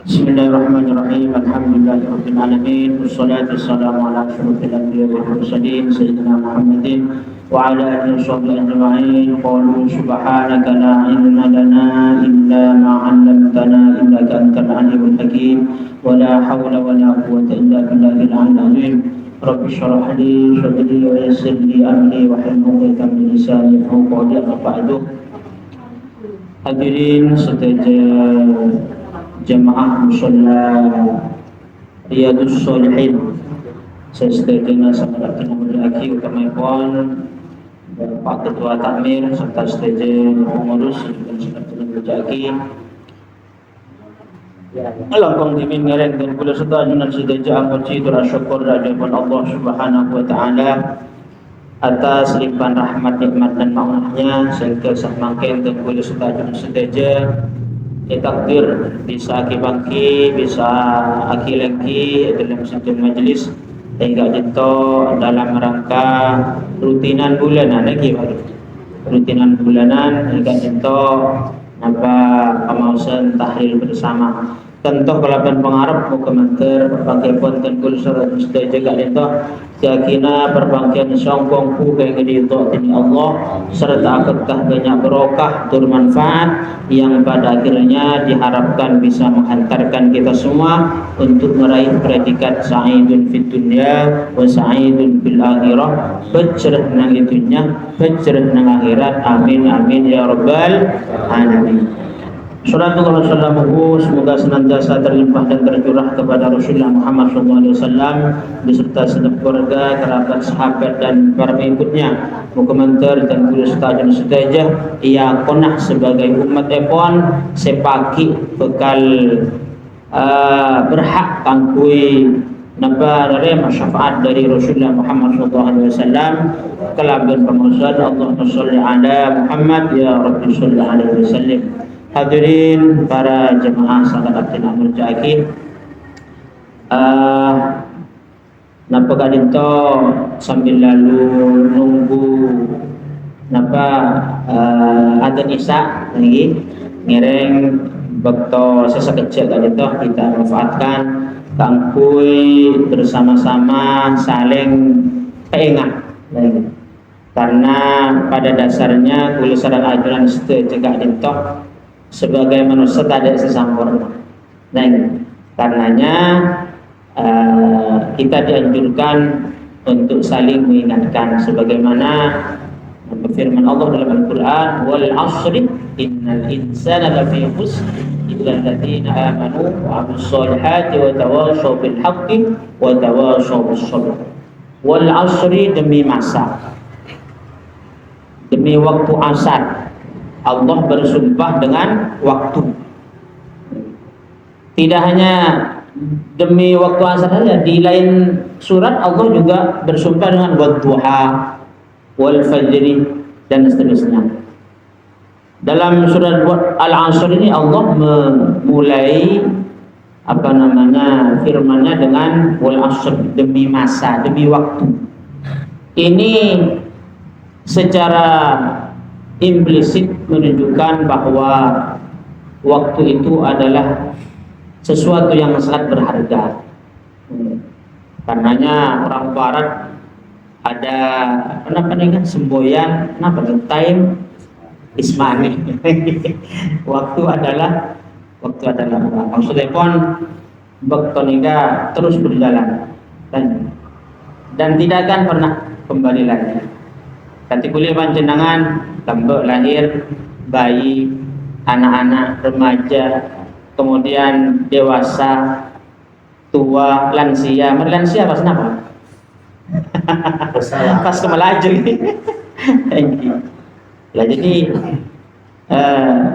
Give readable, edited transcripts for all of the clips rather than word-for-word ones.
Bismillahirrahmanirrahim. Alhamdulillahirabbil alamin. Wassalatu wassalamu ala asyrofil anbiya'i wal mursalin sayyidina Muhammadin wa ala alihi washabbihi ajma'in. Qalu subhanaka la ilma lana illa ma 'allamtana innaka antal alimul hakim. Wa la haula wa la quwwata illa billahil 'aliyyil 'azim. Rabbi shrah li sadri wa yassir li amri wa hlul 'uqdatam min lisani yafqahu qawli. Amma ba'du. Hadirin sedaja jemaah musalla Riyadhus Shalihin, saya sedaya sangat menghormati utamapun Pak Ketua Takmir serta sedaya pengurus dan sangat menghormati Alangkong dimin ngareng dan kula serta junan sedaya amuji tur syukur hadapan Allah Subhanahu wa taala atas limpahan rahmat nikmat dan maunahnya sehingga samangken dan kula serta junan sedaya takdir bisa aki-bangki, bisa aki-laki dalam satu majlis hingga itu dalam rangka rutinan bulanan lagi baru rutinan bulanan hingga itu nampak pemausan tahlil bersama tentu kalaban pengharap muka-manter perbankian dan kulsur sudah jaga itu yakina perbankian songkong ku kayak itu ini Allah serta akadkah banyak berokah bermanfaat yang pada akhirnya diharapkan bisa menghantarkan kita semua untuk meraih predikat sa'idun fid dunya wa sa'idun fil akhirah bercerah nang dunya bercerah nang akhirat amin amin ya rabbal alamin. Sallallahu alaihi wasallam, semoga senantiasa terlimpah dan tercurah kepada Rasulullah Muhammad SAW beserta segenap keluarga, kerabat, sahabat dan para pengikutnya. Muka-mantar dan guru setajun setajah ia konah sebagai umat epon sepaki bekal berhak kangkui nabar syafaat dari Rasulullah Muhammad SAW kelaban pemusahan Allahumma sholli ala Muhammad ya Rabbi sholli alaihi wasallam. Hadirin para jemaah sangat abdi murjaki napa kadinto sambil lalu nunggu napa adzan isya lagi ngereng bekto sesekecil kadinto kita manfaatkan kangkui bersama-sama saling peengat karena pada dasarnya kula sareng ajuran sedaya kadinto sebagai manusia tak ada sesempurna. Nah, karenanya kita dianjurkan untuk saling mengingatkan sebagaimana firman Allah dalam Al-Qur'an wal 'ashri innal insana lafi khusr illa alladziina aamanu wa 'amilus shalihati wa tawashaw bil haqqi wa tawashaw bis sabr. Wal 'ashri demi masa, demi waktu asar. Allah bersumpah dengan waktu. Tidak hanya demi waktu asar saja, di lain surat Allah juga bersumpah dengan wadduha wal fajri dan seterusnya. Dalam surat Al-Asr ini Allah memulai firman-Nya dengan wal asr, demi masa, demi waktu. Ini secara implisit menunjukkan bahwa waktu itu adalah sesuatu yang sangat berharga. Karenanya orang barat ada semboyan time is money. waktu adalah maksudnya pun waktu niga terus berjalan dan tidak akan pernah kembali lagi. Nanti kuliah panjenengan lambek lahir, bayi, anak-anak, remaja, kemudian dewasa, tua, lansia. Lansia pas kenapa? Pas kemelaju ini. Jadi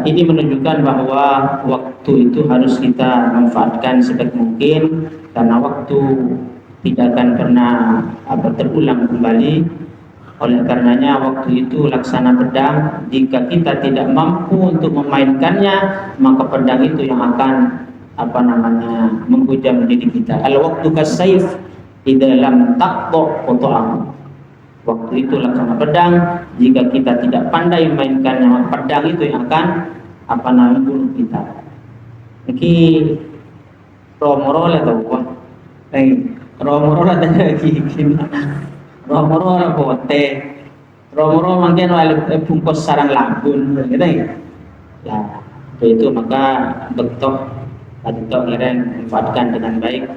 ini menunjukkan bahwa waktu itu harus kita manfaatkan sebaik mungkin karena waktu tidak akan pernah terulang kembali. Oleh karenanya waktu itu laksana pedang, jika kita tidak mampu untuk memainkannya maka pedang itu yang akan menghujam diri kita. Al-waqtu kas-sayf idza lam taqta qata'ahu. Waktu itu laksana pedang, jika kita tidak pandai memainkannya pedang itu yang akan membunuh kita. Jadi romoro lah tau gua. Romoro lah tadi gini. Romoro lah bote. Romoro mungkin wale bungkus sarang lambun gitu ya. Lah, itu maka betok atau ngiren manfaatkan dengan baik.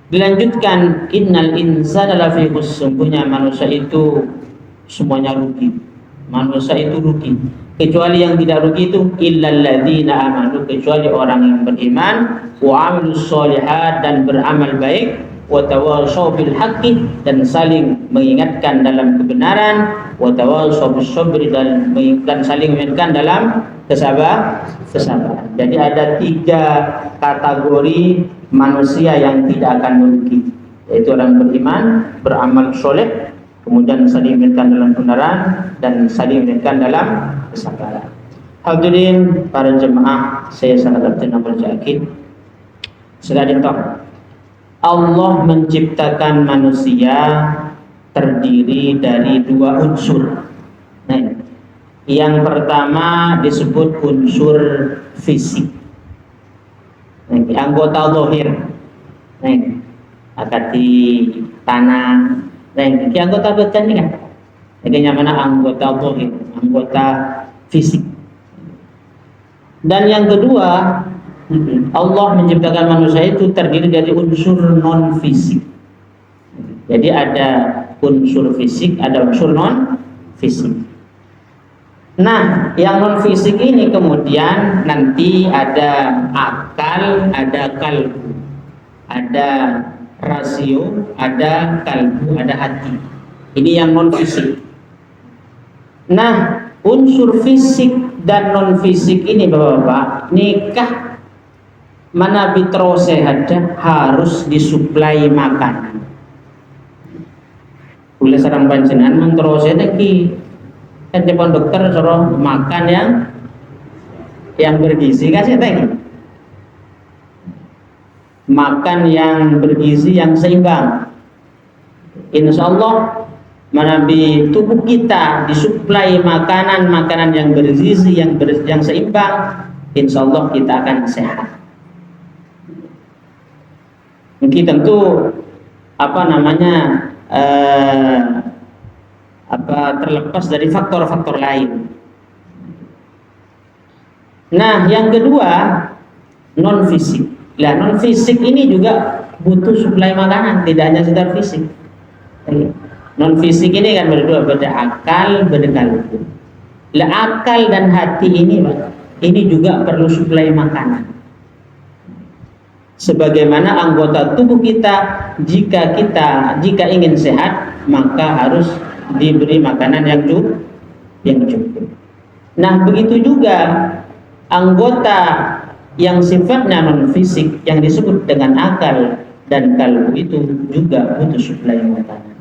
Dilanjutkan innal insana lafi khusr, sesungguhnya manusia itu semuanya rugi. Manusia itu rugi. Kecuali yang tidak rugi itu illal ladzina amanu, kecuali orang yang beriman wa amilus sholihat dan beramal baik wa tawashaw bil haqqi dan saling mengingatkan dalam kebenaran wa tawashaw bis sabri dan saling mengingatkan dalam kesabaran. Jadi ada 3 kategori manusia yang tidak akan merugi, yaitu orang beriman, beramal soleh, kemudian saling mengingatkan dalam kebenaran dan saling mengingatkan dalam kesabaran. Hadirin para jemaah, saya sangat beryakin sekali toh Allah menciptakan manusia terdiri dari 2 unsur. Nah, yang pertama disebut unsur fisik. Nah, anggota zahir. Nah, akati tanah. Nah, ini anggota badan ini kan. Ini mana anggota zahir, anggota fisik. Dan yang kedua, Allah menciptakan manusia itu terdiri dari unsur non fisik. Jadi ada unsur fisik, ada unsur non fisik. Nah, yang non fisik ini kemudian nanti ada akal, ada kalbu, ada rasio, ada kalbu, ada hati. Ini yang non fisik. Nah, unsur fisik dan non fisik ini Bapak-bapak, nikah mana bitrosehadah harus disuplai makan. Oleh sarang panjenengan mentrosehna ki kan dokter suruh makan yang bergizi kan saya tanya. Makan yang bergizi yang seimbang. Insya Allah menabi tubuh kita disuplai makanan yang bergizi yang seimbang, insya Allah kita akan sehat. Mungkin tentu terlepas dari faktor-faktor lain. Nah, yang kedua non fisik. Lah, non fisik ini juga butuh suplai makanan, tidak hanya sekedar fisik. Non fisik ini kan berdua, beda akal, beda kalbu. Lah, akal dan hati ini juga perlu suplai makanan. Sebagaimana anggota tubuh kita, jika ingin sehat, maka harus diberi makanan yang cukup. Nah, begitu juga anggota yang sifatnya non fisik yang disebut dengan akal dan kalbu itu juga butuh suplai makanan.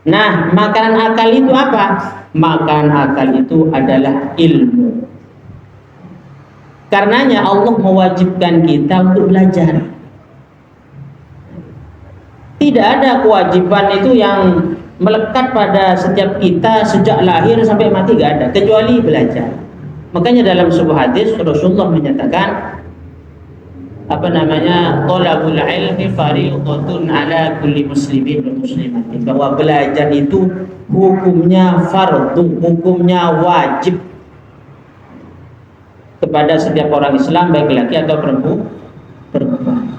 Nah, makanan akal itu apa? Makanan akal itu adalah ilmu. Karenanya Allah mewajibkan kita untuk belajar. Tidak ada kewajiban itu yang melekat pada setiap kita sejak lahir sampai mati, gak ada, kecuali belajar. Makanya dalam sebuah hadis Rasulullah menyatakan thalabul ilmi fariidatun ala kulli muslimin wa muslimatin, bahwa belajar itu hukumnya fardu, hukumnya wajib kepada setiap orang Islam, baik laki atau perempuan.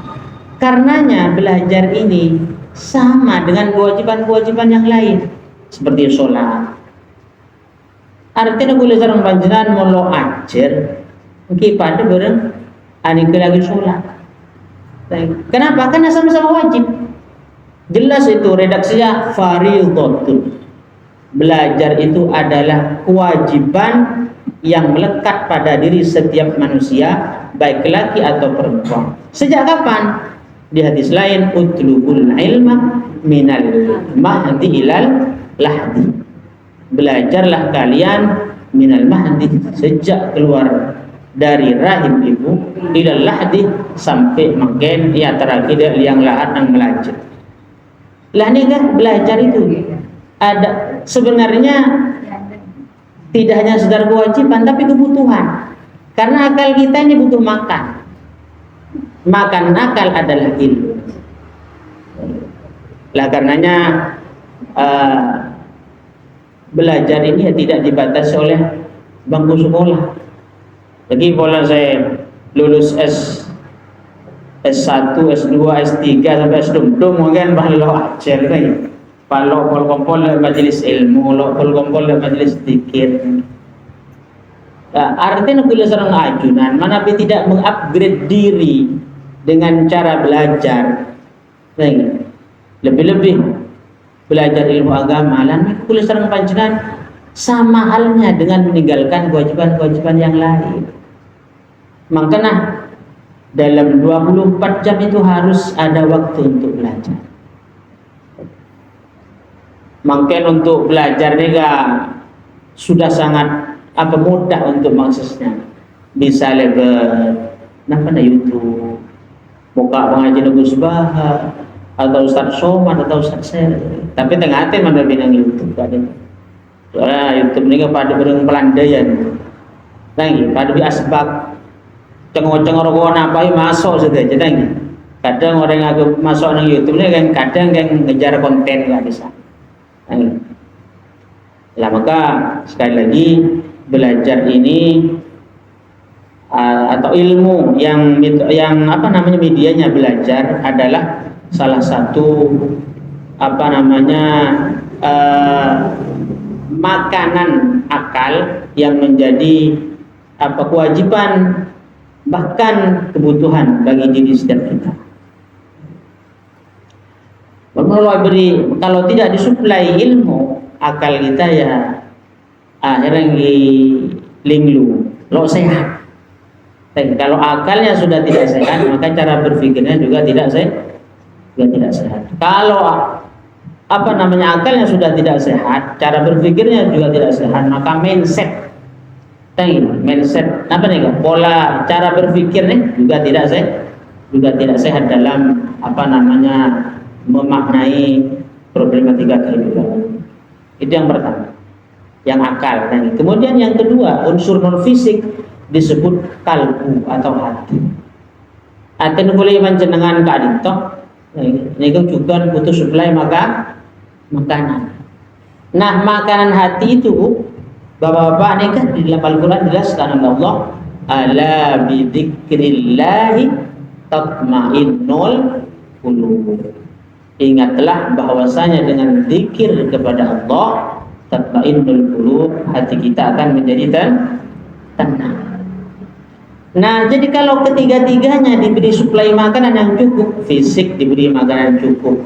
Karenanya belajar ini sama dengan kewajiban-kewajiban yang lain seperti sholat. Artinya boleh sareng panjenengan molo ajar nggih pada bareng anike lagi sholat. Kenapa? Karena sama-sama wajib. Jelas itu redaksinya fardhotun. Belajar itu adalah kewajiban yang melekat pada diri setiap manusia, baik laki atau perempuan. Sejak kapan? Di hadis lain, utlubul ilma minal mahdi ilal lahdi. Belajarlah kalian minal mahdi, sejak keluar dari rahim ibu, ilal lahdi, sampai makin terakhir yang lahat yang melajur. Lah ini kan belajar itu ada sebenarnya tidak hanya sekedar kewajiban, tapi kebutuhan. Karena akal kita ini butuh makan. makan akal adalah ilmu. Lah karenanya belajar ini ya tidak dibatasi oleh bangku sekolah. Jadi kalau saya lulus S1, S2, S3 sampai S2 mungkin bahlo ajar kan. Kalau kumpul majelis ilmu, kumpul majelis zikir. Artinya bila seorang ajunan mana tidak mengupgrade diri dengan cara belajar, lebih-lebih belajar ilmu agama, lan kuliah seorang panjenengan sama halnya dengan meninggalkan kewajiban-kewajiban yang lain. Makanya dalam 24 jam itu harus ada waktu untuk belajar. Mungkin untuk belajar juga sudah sangat mudah untuk mengaksesnya. Bisa lewat YouTube, buka pengajian Gus Baha, atau Ustaz Somad atau Ustaz Seri. Tapi tengah hati mana binang YouTube kan? Soalnya YouTube ini pada bereng pelandaian, lagi pada asbab cengor-cengor apa masuk saja, jadi kadang orang yang masuk nang YouTube ini kan kadang yang ngejar konten nggak bisa. Lah maka sekali lagi belajar ini atau ilmu yang medianya belajar adalah salah satu makanan akal yang menjadi kewajiban bahkan kebutuhan bagi diri setiap kita. Kalau tidak disuplai ilmu, akal kita ya akhirnya linglu, lo sehat. Dan kalau akalnya sudah tidak sehat, maka cara berpikirnya juga tidak sehat. Kalau akalnya sudah tidak sehat, cara berpikirnya juga tidak sehat, maka mindset pola cara berpikirnya juga tidak sehat dalam memaknai problematika kehidupan. Itu yang pertama, yang akal. Dan kemudian yang kedua, unsur non fisik disebut kalbu atau hati. Hati boleh panjenengan kadintok, ini juga butuh suplai makanan. Nah, makanan hati itu Bapak-bapak ini kan di dalam Al-Quran jelaskan oleh Allah, ala bidzikrillahi tatmainnul qulub. Ingatlah bahwasanya dengan zikir kepada Allah, tatmainnul qulub, hati kita akan menjadi tenang. Nah, jadi kalau ketiga-tiganya diberi suplai makanan yang cukup, fisik diberi makanan yang cukup,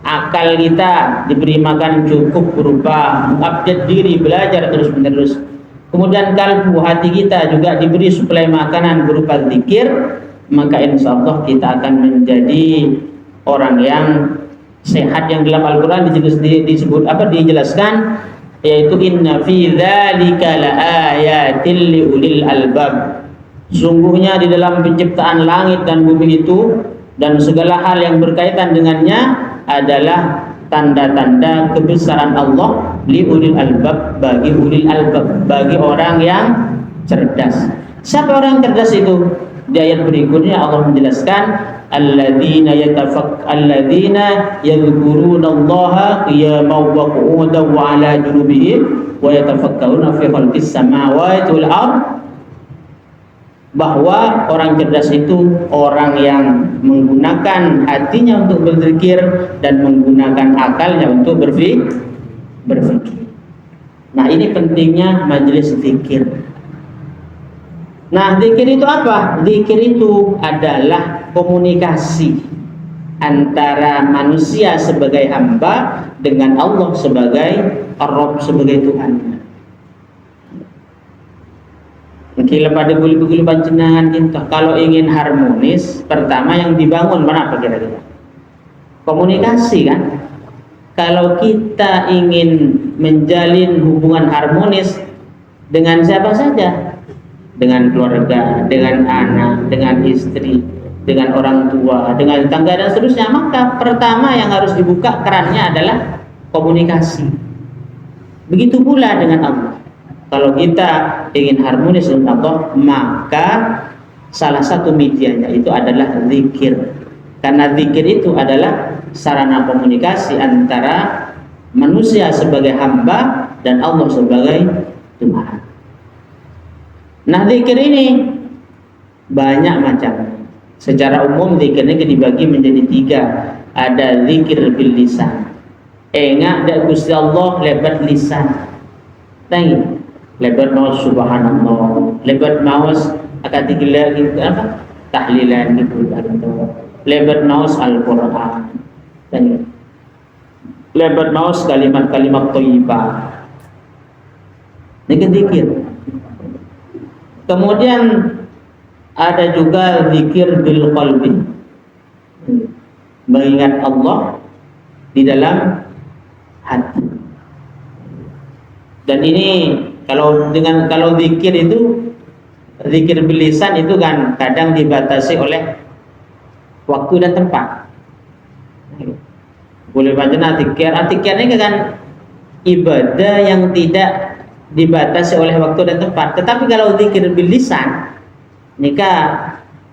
akal kita diberi makanan cukup berupa mengupdate diri, belajar terus-menerus, kemudian kalbu, hati kita juga diberi suplai makanan berupa zikir, maka insya Allah kita akan menjadi orang yang sehat, yang dalam Al-Quran dijelaskan, yaitu inna fi dzalika laayatil liulil albab. Sungguhnya di dalam penciptaan langit dan bumi itu dan segala hal yang berkaitan dengannya adalah tanda-tanda kebesaran Allah liulil albab, bagi ulil albab, bagi orang yang cerdas. Siapa orang cerdas itu? Di ayat berikutnya Allah menjelaskan, alladzina yadhkurunallaha qiyaman wa qu'udan wa 'ala junubihim wa yatafakkaruna fi khalqis samawati wal ardh. Bahwa orang cerdas itu orang yang menggunakan hatinya untuk berzikir dan menggunakan akalnya untuk berfikir. Nah, ini pentingnya majelis zikir. Nah, zikir itu apa? Zikir itu adalah komunikasi antara manusia sebagai hamba dengan Allah sebagai Rabb, sebagai Tuhan. Kila pada guli-guli panjenengan kita, kalau ingin harmonis, pertama yang dibangun apa kira-kira? Komunikasi kan? Kalau kita ingin menjalin hubungan harmonis dengan siapa saja, dengan keluarga, dengan anak, dengan istri, dengan orang tua, dengan tetangga dan seterusnya, maka pertama yang harus dibuka kerannya adalah komunikasi. Begitu pula dengan Allah. Kalau kita ingin harmonis dengan Allah, maka salah satu medianya itu adalah zikir. Karena zikir itu adalah sarana komunikasi antara manusia sebagai hamba dan Allah sebagai Tuhan. Nah, zikir ini banyak macam. Secara umum zikirnya dibagi menjadi 3. Ada zikir bil lisan. Engak dak Gusti Allah lebat lisan. Tang lebat maus subhanallah, lebat maus akad gila gitu apa? Tahlilan gitu atau lebat maus Al-Qur'an. Tang lebat maus kalimat-kalimat thayyibah. Ini zikir. Kemudian ada juga zikir bil qalbi. Mengingat Allah di dalam hati. Dan ini kalau zikir itu, zikir bil lisan itu kan kadang dibatasi oleh waktu dan tempat. Boleh baca zikir ini kan ibadah yang tidak dibatasi oleh waktu dan tempat. Tetapi kalau zikir bil lisan nika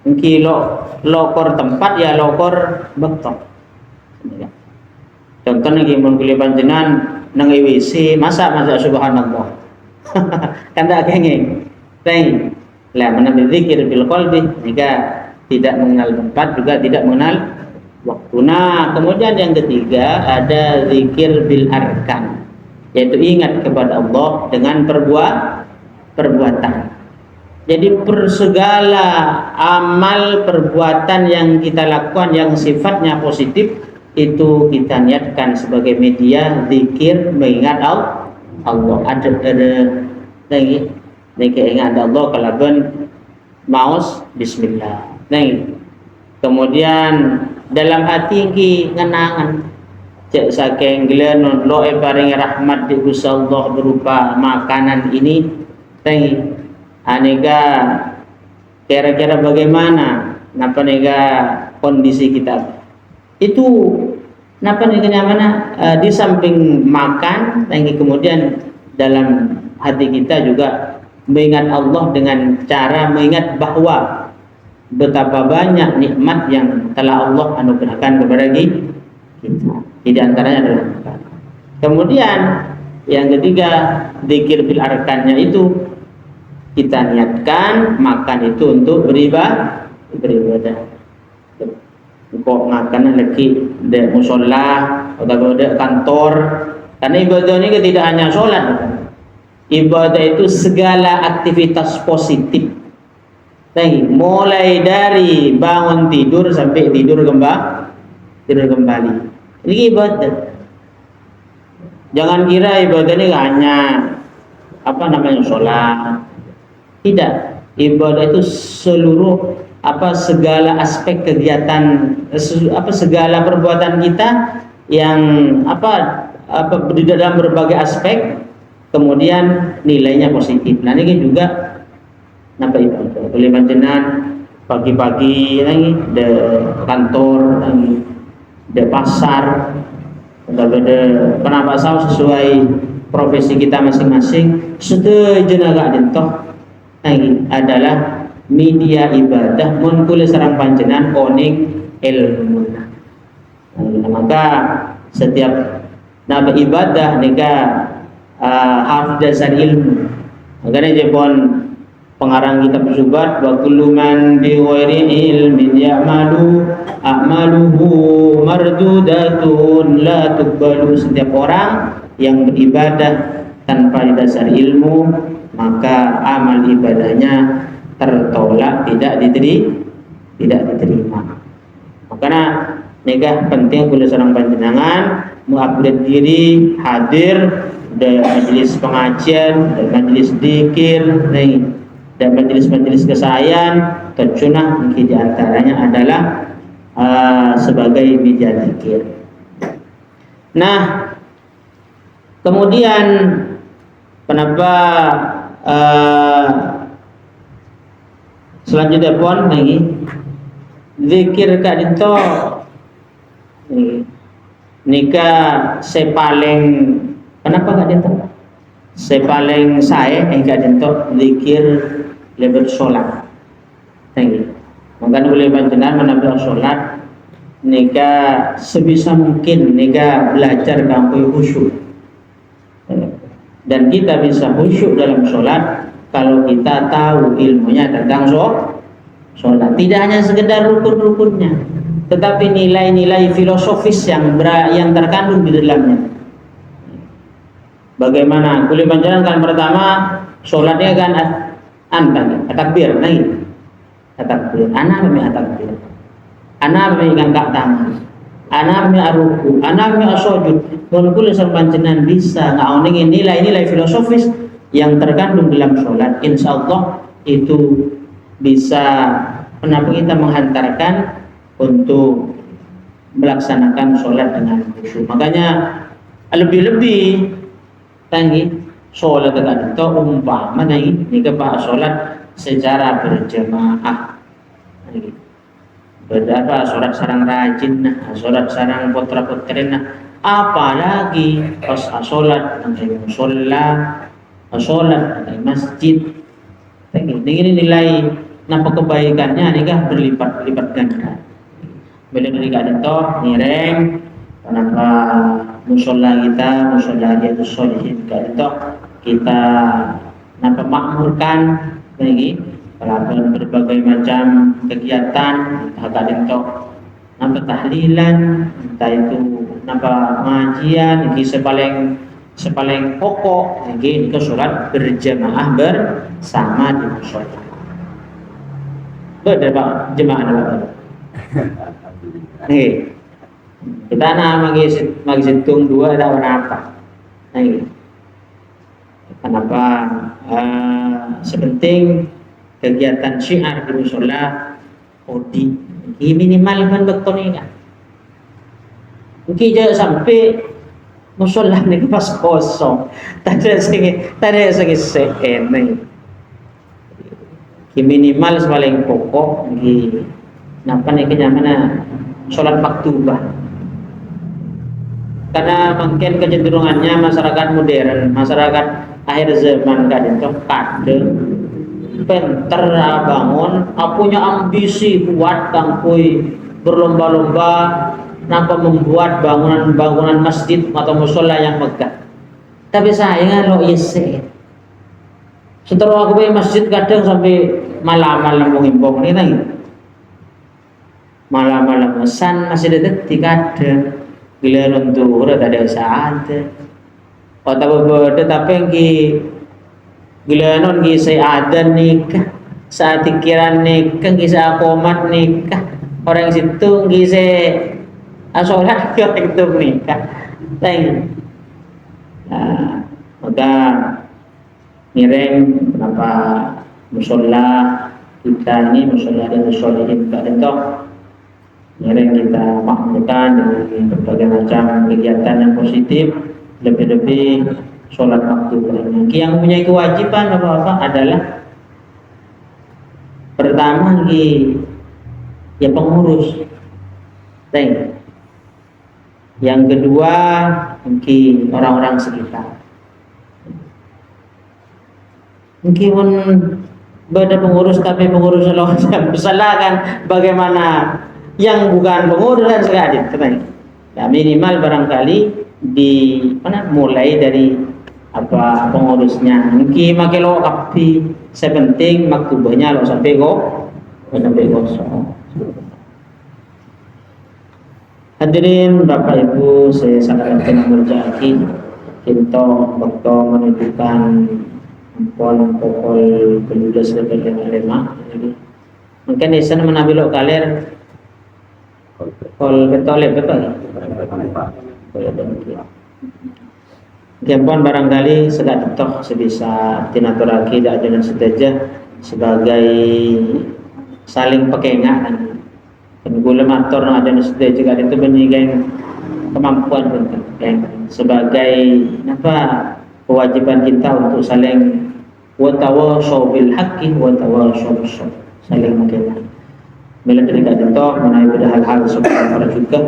mungkin lokor tempat ya lokor betok. Contohnya gimana boleh panjenengan nang WC masa subhanallah. Kan tak kenging. Teng. Lah menang zikir bil qalbi jika tidak mengenal tempat juga tidak mengenal waktu. Nah, kemudian yang ketiga ada zikir bil arkan, yaitu ingat kepada Allah dengan perbuatan. Jadi segala amal perbuatan yang kita lakukan yang sifatnya positif itu kita niatkan sebagai media zikir mengingat Allah. Ada lagi ingat Allah kalaban maus bismillah. Kemudian dalam hati ki ngenangan cek saking gelenon lo paring rahmat di Gusti Allah berupa makanan ini anega kira-kira bagaimana napa nega kondisi kita itu napa nega nyamana di samping makan kemudian dalam hati kita juga mengingat Allah dengan cara mengingat bahwa betapa banyak nikmat yang telah Allah anugerahkan kepada kita. Di antaranya adalah makan. Kemudian yang ketiga zikir bil arkannya itu kita niatkan makan itu untuk beribadah. Kok makan lagi di musola atau di kantor, karena ibadah ini tidak hanya sholat. Ibadah itu segala aktivitas positif. Mulai dari bangun tidur sampai tidur kembali. Ini ibadah. Jangan kira ibadah ini hanya sholat. Tidak. Ibadah itu seluruh segala aspek kegiatan, segala perbuatan kita yang di dalam berbagai aspek, kemudian nilainya positif. Nah ini juga nampak ibadah. Boleh panjenengan pagi-pagi lagi di kantor, di pasar, atau di penapasau sesuai profesi kita masing-masing. Setuju agak dintoh adalah media ibadah mun kula sareng panjenengan oning ilmu. Maka setiap nama ibadah nika harus dasar ilmu. Makanya jepon pengarang kitab Zubat wa kullu man bi ghairi ilmin ya'malu a'maluhu mardudatun la tuqbalu. Setiap orang yang beribadah tanpa didasari ilmu maka amal ibadahnya tertolak, tidak diterima. Makanya nikah penting kula sareng panjenengan mengupgrade diri, hadir di majelis pengajian, di majelis zikir, dan majelis-majelis kesayan. Tercunah mungkin diantaranya adalah sebagai media zikir. Nah, kemudian kenapa selanjutnya pun lagi zikir kak dito nikah sepaling kenapa kak dito sepaling saya kak dito zikir lebar sholat. Tinggi. Maka boleh panjenengan menambil sholat nika sebisa mungkin nika belajar kamu khusyuk. Dan kita bisa khusyuk dalam sholat kalau kita tahu ilmunya tentang sholat. Tidak hanya sekedar rukun-rukunnya, tetapi nilai-nilai filosofis yang terkandung di dalamnya. Bagaimana? Kulit panjenengan kan pertama sholatnya kan takbir, takbir. Anak takbir. Anak ngangkat tangan. Anak ruku. Anak sujud. Kalau kulit panjenengan bisa ngauning nilai-nilai filosofis yang terkandung dalam sholat, insya Allah itu bisa kenapa kita menghantarkan untuk melaksanakan sholat dengan khusyuk. Makanya lebih-lebih tanggi sholat dengan itu umpama ini kepada sholat secara berjamaah. Berapa sholat sarang rajin, sholat sarang putra-putrin, apalagi pas sholat nanti musola, sholat di masjid. Ini nilai nampak kebaikannya nikah berlipat-lipat ganda. Bila nikah itu nireng kenapa musola kita, musola dia itu solihin itu kita nampak makmurkan lagi melakukan berbagai macam kegiatan agak itu nampak tahlilan, entah itu nampak pengajian, ini sepaling pokok ini ke sholat berjamaah bersama di musola. Betul Pak jemaah Bapak. Nih kita magi situng dua ada apa? Nih kenapa sepenting kegiatan syiar di musola odi minimal kan betul ni kan. Mungkin jangan sampai musola ni pas kosong, tak ada segi seken ni. Minimal paling pokok di nampak ni kenyamanan sholat maktubah. Karena mungkin kecenderungannya masyarakat modern, masyarakat akhir zaman kan itu kadang penter bangun, punya ambisi kuat kangkui berlomba-lomba nampak membuat bangunan masjid atau musola yang megah. Tapi sayang lo isi. Setelah aku pergi masjid kadang sampai malam-malam mengimbong ni lagi. Malam-malam mesan masih detik kadang gila nonton tak ada saat. Atau berbeda tapi yang gila non saya ada nikah saat pikiran nikah kisah komat nikah orang situ kisah sholat itu nikah. Thank. Maka nireng kenapa musola kita ini musola dan musolin tak ada nireng kita makmurkan dengan berbagai macam kegiatan yang positif, lebih-lebih sholat maktubah ini. Yang punya kewajiban apa-apa adalah pertama ya pengurus, yang kedua mungkin orang-orang sekitar. Mungkin beda pengurus tapi pengurus yang bersalah kan bagaimana yang bukan pengurus dan sekali ya minimal barangkali mulai dari pengurusnya mungkin makai lo kapi sepenting maktubahnya lo sampai kosong. Hadirin Bapak Ibu, saya sangat berjanji kita waktu menunjukkan pokok pemuda sebagai lema. Mungkin di sana menambil kalir betul. Kempuan barangkali sekat toh sebisa tinaturaki dengan sedaja sebagai saling pekengak dan gula mator ada sedaja kan itu meninggalkan kemampuan yang sebagai kewajiban kita untuk saling watawasau bil haqqi watawasau bis sabr, saling mengingatkan. Bila ketika itu mengenai hal-hal seperti juga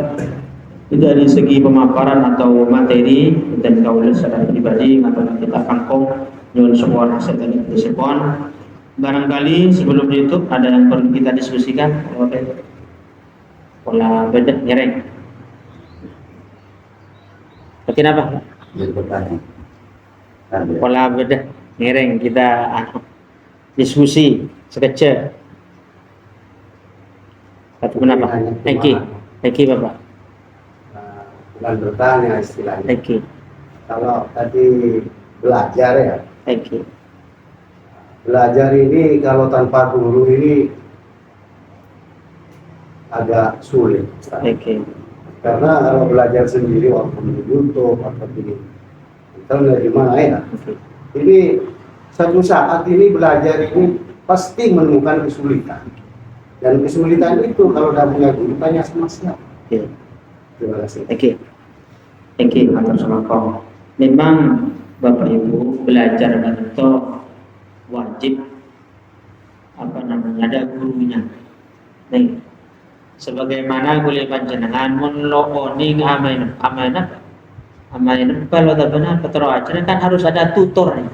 dari segi pemaparan atau materi dan kaulah secara pribadi atau kita kangkong dengan sebuah hasil dari tersebut Barangkali sebelum itu ada yang perlu kita diskusikan. Oke. Pola bedah ngereng. Kenapa? Pola bedah ngereng kita diskusi sekecil. Satu kenapa? Eki Bapak. Bukan bertanya istilahnya. Eki. Kalau tadi belajar ya. Eki. Belajar ini kalau tanpa guru ini agak sulit. Eki. Karena kalau belajar sendiri waktu di YouTube atau di internet di mana ya. Ini satu saat ini belajar ini pasti menemukan kesulitan. Dan kesulitan itu kalau tidak punya guru tanya sama siapa. Oke. Terima kasih. Oke, matur suwun. Memang Bapak Ibu belajar itu wajib ada gurunya. Nih, sebagaimana kuliah panjenengan mun looning amainah kalau benar petro aja kan harus ada tutor nih.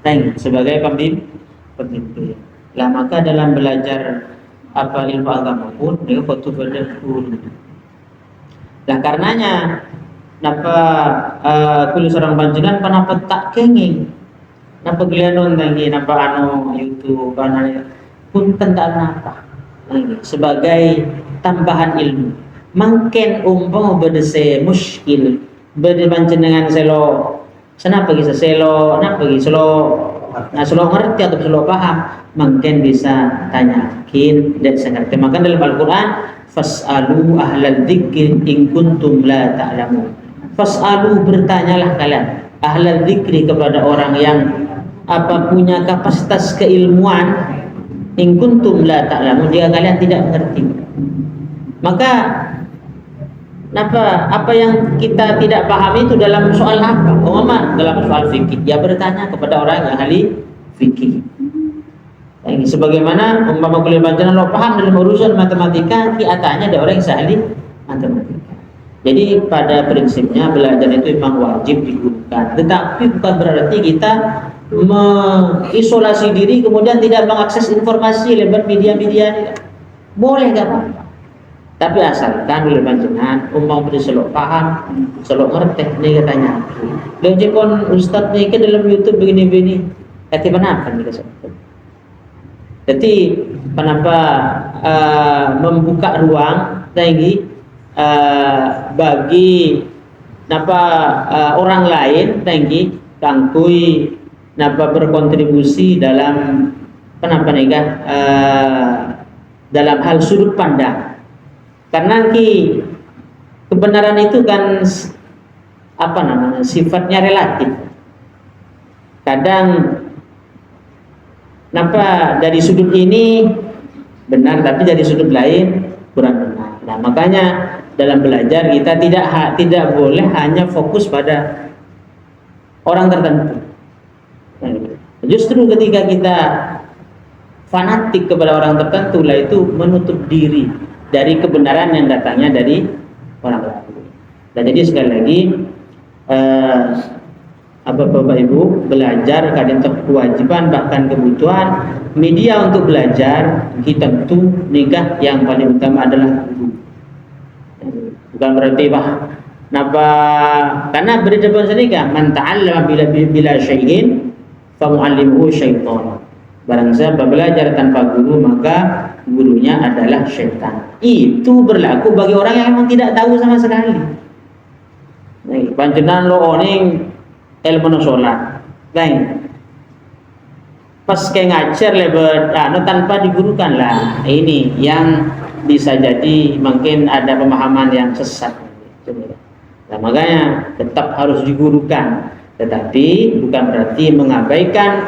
Nah, sebagai pembimbing. Lah maka dalam belajar ilmu agama pun dia butuh guru. Nah karenanya napa kuliah seorang panjenengan kenapa tak kenging napa gilianon lagi napa YouTube pun tentang apa sebagai tambahan ilmu mungkin berdese muskil berde panjenengan selo senapa bisa selo napa selo ngerti atau selo paham mungkin bisa tanyakin dan sengerti maka dalam Al-Quran fas'alu ahlal dzikri in kuntum la ta'lamun. Fas'alu bertanyalah kalian ahlal dzikri kepada orang yang punya kapasitas keilmuan in kuntum la ta'lamun jika kalian tidak mengerti. Maka apa yang kita tidak pahami itu dalam soal apa? Dalam soal fikih ya bertanya kepada orang yang ahli fikih. Sebagaimana umpama kuliah panjenengan lo paham dalam urusan matematika, kiatanya ada orang yang ahli matematika. Jadi pada prinsipnya belajar itu memang wajib digunakan, tetapi bukan berarti kita mengisolasi diri kemudian tidak mengakses informasi lewat media-media. Boleh nggak apa-apa. Tapi asalkan kuliah panjenengan umpama beri selok paham, selok ngerti nih katanya. Lalu jepon ustadz nih ke dalam YouTube begini-begini, kata apa nih kesana? Jadi kenapa membuka ruang tinggi bagi orang lain tinggi kangkui berkontribusi dalam dalam hal sudut pandang karena kebenaran itu kan sifatnya relatif kadang dari sudut ini benar tapi dari sudut lain kurang benar. Nah, makanya dalam belajar kita tidak boleh hanya fokus pada orang tertentu. Justru ketika kita fanatik kepada orang tertentu lah itu menutup diri dari kebenaran yang datangnya dari orang lain. Dan jadi sekali lagi Bapak Ibu belajar kadang kewajiban bahkan kebutuhan media untuk belajar kita tentu nikah yang paling utama adalah guru. Bukan berarti karena berdepan sedekah man ta'allama bila syai'in fa mu'allimuhu syaitan. Barang siapa belajar tanpa guru maka gurunya adalah syaitan. Itu berlaku bagi orang yang memang tidak tahu sama sekali. Nih, panjenengan lo oning ilmu sholat, pas kayak ngajar lebar, tanpa digurukan lah. Ini yang bisa jadi mungkin ada pemahaman yang sesat. Nah, makanya tetap harus digurukan, tetapi bukan berarti mengabaikan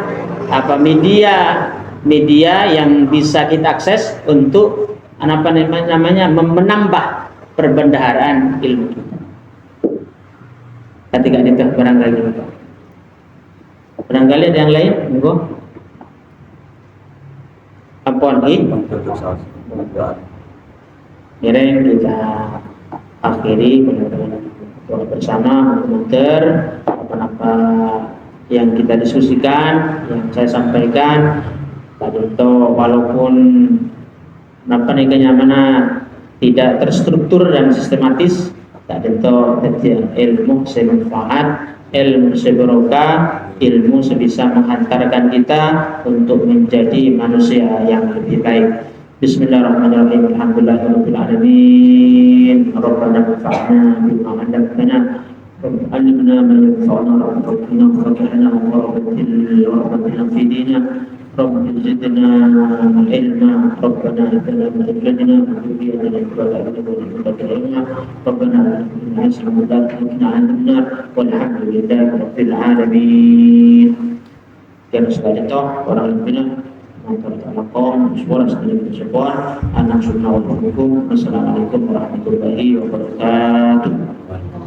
media yang bisa kita akses untuk menambah perbendaharaan ilmu kita. Ketika itu barangkali ada yang lain, monggo. Ampun Kireng kita akhiri bersama muter apa yang kita diskusikan, yang saya sampaikan Itu walaupun apa nih kenyamanan tidak terstruktur dan sistematis, tak ada ilmu semanfaat, ilmu seberokah, ilmu sebisa menghantarkan kita untuk menjadi manusia yang lebih baik. Bismillahirrahmanirrahim. Alhamdulillahirabbil alamin. Rabbana anfa'na bima 'allamtana. علمنا ما ينفعنا وارزقنا وفقهنا وربنا في ديننا رب زدنا علما ربنا اتنا من لدنا وذريتنا قرة اعين ربنا لا تزغ قلوبنا عن النار والحمد لله رب العالمين. Dan sekali itu orang lebihnya Assalamualaikum warahmatullahi wabarakatuh.